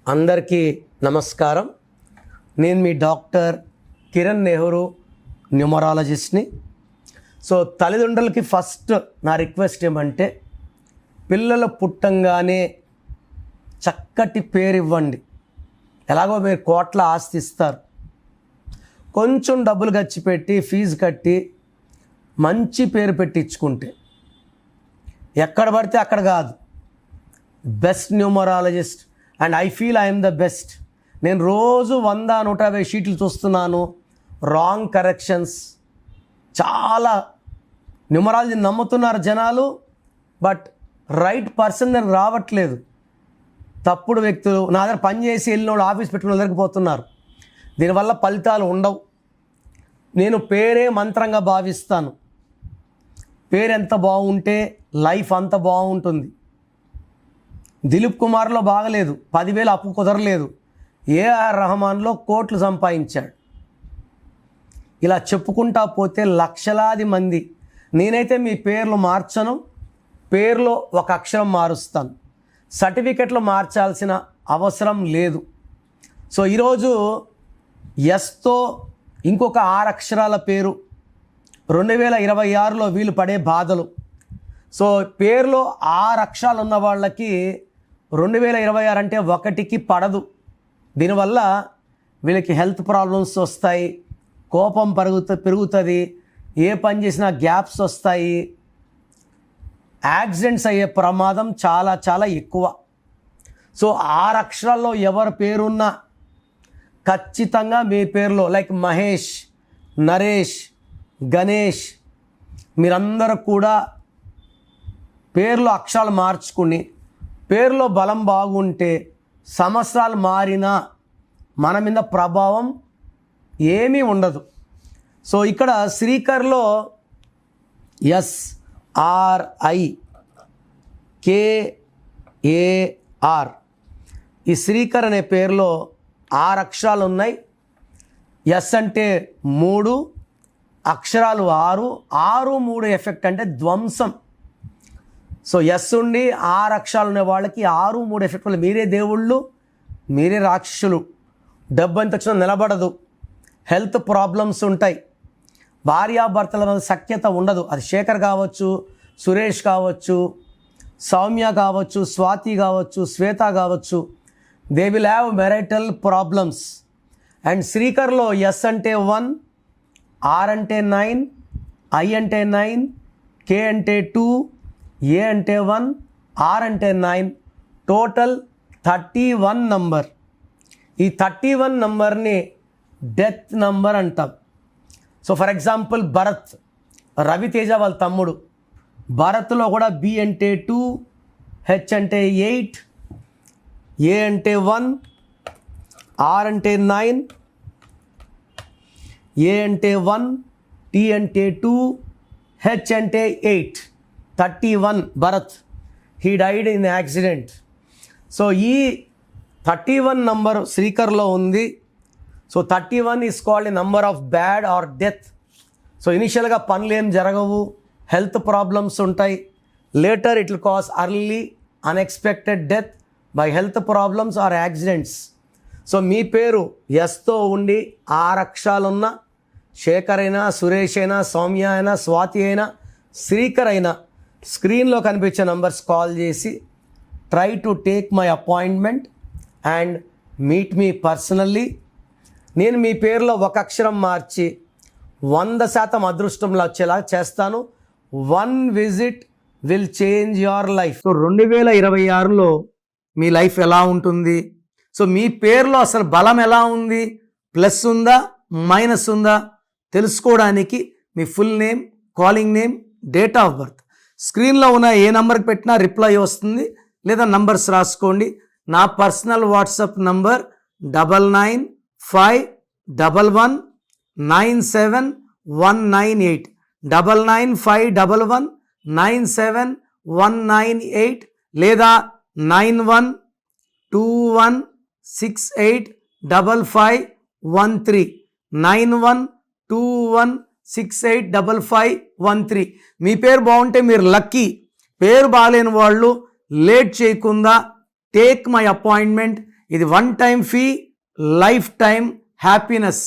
అందరికీ నమస్కారం. నేను మీ డాక్టర్ కిరణ్ నెహ్రూ, న్యూమరాలజిస్ట్ని. సో తల్లిదండ్రులకి ఫస్ట్ నా రిక్వెస్ట్ ఏమంటే, పిల్లలు పుట్టంగానే చక్కటి పేరు ఇవ్వండి. ఎలాగో మీరు కోట్ల ఆస్తి ఇస్తారు, కొంచెం డబ్బులు ఖర్చు పెట్టి ఫీజు కట్టి మంచి పేరు పెట్టించుకుంటే, ఎక్కడ పడితే అక్కడ కాదు, best numerologist and I feel I'm the best. నేను రోజు 100-150 షీట్లు చూస్తున్నాను, రాంగ్ కరెక్షన్స్. చాలా న్యూమరాలజీ నమ్ముతున్నారు జనాలు, బట్ రైట్ పర్సన్ దగ్గర రావట్లేదు. తప్పుడు వ్యక్తులు నా దగ్గర పనిచేసి వెళ్ళినోళ్ళు ఆఫీస్ పెట్టుకుని దొరికిపోతున్నారు. దీనివల్ల ఫలితాలు ఉండవు. నేను పేరే మంత్రంగా భావిస్తాను. పేరు ఎంత బాగుంటే లైఫ్ అంత బాగుంటుంది. దిలీప్ కుమార్లో బాగలేదు, 10,000 అప్పు కుదరలేదు, ఏఆర్ రెహమాన్లో కోట్లు సంపాదించాడు. ఇలా చెప్పుకుంటా పోతే లక్షలాది మంది. నేనైతే మీ పేర్లు మార్చను, పేర్లో ఒక అక్షరం మారుస్తాను. సర్టిఫికెట్లు మార్చాల్సిన అవసరం లేదు. సో ఈరోజు ఎస్తో ఇంకొక 6 అక్షరాల పేరు 2026లో వీళ్ళు పడే బాధలు. సో పేరులో 6 అక్షరాలు ఉన్న వాళ్ళకి 2026 అంటే 1కి పడదు. దీనివల్ల వీళ్ళకి హెల్త్ ప్రాబ్లమ్స్ వస్తాయి, కోపం పెరుగుతుంది, ఏ పని చేసినా గ్యాప్స్ వస్తాయి, యాక్సిడెంట్స్ అయ్యే ప్రమాదం చాలా చాలా ఎక్కువ. సో 6 అక్షరాల్లో ఎవరి పేరున్నా ఖచ్చితంగా మీ పేరులో లైక్ మహేష్, నరేష్, గణేష్, మీరందరూ కూడా పేర్లో అక్షరాలు మార్చుకుని పేరులో బలం బాగుంటే సంవత్సరాలు మారినా మన మీద ప్రభావం ఏమీ ఉండదు. సో ఇక్కడ శ్రీకర్లో SRIKAR, ఈ శ్రీకర్ అనే పేరులో 6 అక్షరాలు ఉన్నాయి. ఎస్ అంటే 3, అక్షరాలు 6, 6-3 ఎఫెక్ట్ అంటే ధ్వంసం. సో ఎస్ ఉండి 6 అక్షరాలు ఉన్న వాళ్ళకి 6-3 ఎఫెక్ట్ వల్ల మీరే దేవుళ్ళు, మీరే రాక్షసులు. డబ్బు ఎంత వచ్చినా నిలబడదు, హెల్త్ ప్రాబ్లమ్స్ ఉంటాయి, భార్యాభర్తల మీద సఖ్యత ఉండదు. అది శేఖర్ కావచ్చు, సురేష్ కావచ్చు, సౌమ్య కావచ్చు, స్వాతి కావచ్చు, శ్వేత కావచ్చు. They will have marital problems. And శ్రీకర్లో ఎస్ అంటే 1, R అంటే 9, I అంటే 9, K అంటే 2, A అంటే 1, R అంటే 9, టోటల్ 31 నంబర్. ఈ 31 నంబర్ని డెత్ నంబర్ అంటాం. So for example Bharat, Raviteja వాళ్ళ తమ్ముడు, భరత్లో కూడా B అంటే 2, H అంటే 8, A అంటే 1, R అంటే 9, A అంటే 1, T అంటే 2, H అంటే 8. 31 Bharath, he died in accident. So ఈ 31 నంబర్ శ్రీకర్లో ఉంది. So 31 is called a number of bad or death. So ఇనిషియల్గా పనులు ఏం జరగవు, హెల్త్ ప్రాబ్లమ్స్ ఉంటాయి. Later it will cause early unexpected death by health problems or accidents. So మీ పేరు ఎస్తో ఉండి 6 అక్షరాలున్న శేఖర్ అయినా, సురేష్ అయినా, సౌమ్య అయినా, స్వాతి అయినా, శ్రీకర్ అయినా, స్క్రీన్లో కనిపించే నంబర్స్ కాల్ చేసి try to take my appointment and meet me personally. నేను మీ పేరులో ఒక అక్షరం మార్చి 100% అదృష్టంలో వచ్చేలా చేస్తాను. 1 visit will change your life. So 2026లో మీ లైఫ్ ఎలా ఉంటుంది? సో మీ పేరులో అసలు బలం ఎలా ఉంది, ప్లస్ ఉందా మైనస్ ఉందా తెలుసుకోవడానికి మీ full name, calling name, date of birth స్క్రీన్లో ఉన్న ఏ నెంబర్కి పెట్టినా రిప్లై వస్తుంది, లేదా నంబర్స్ రాసుకోండి. నా పర్సనల్ వాట్సాప్ నంబర్ 9951197198, 9951197198, లేదా 9121685513, 9121685513. మీ పేరు బాగుంటే మీరు లక్కీ. పేరు బాగాలేని వాళ్ళు లేట్ చేయకుండా టేక్ మై అపాయింట్మెంట్. ఇది one time fee, life time happiness.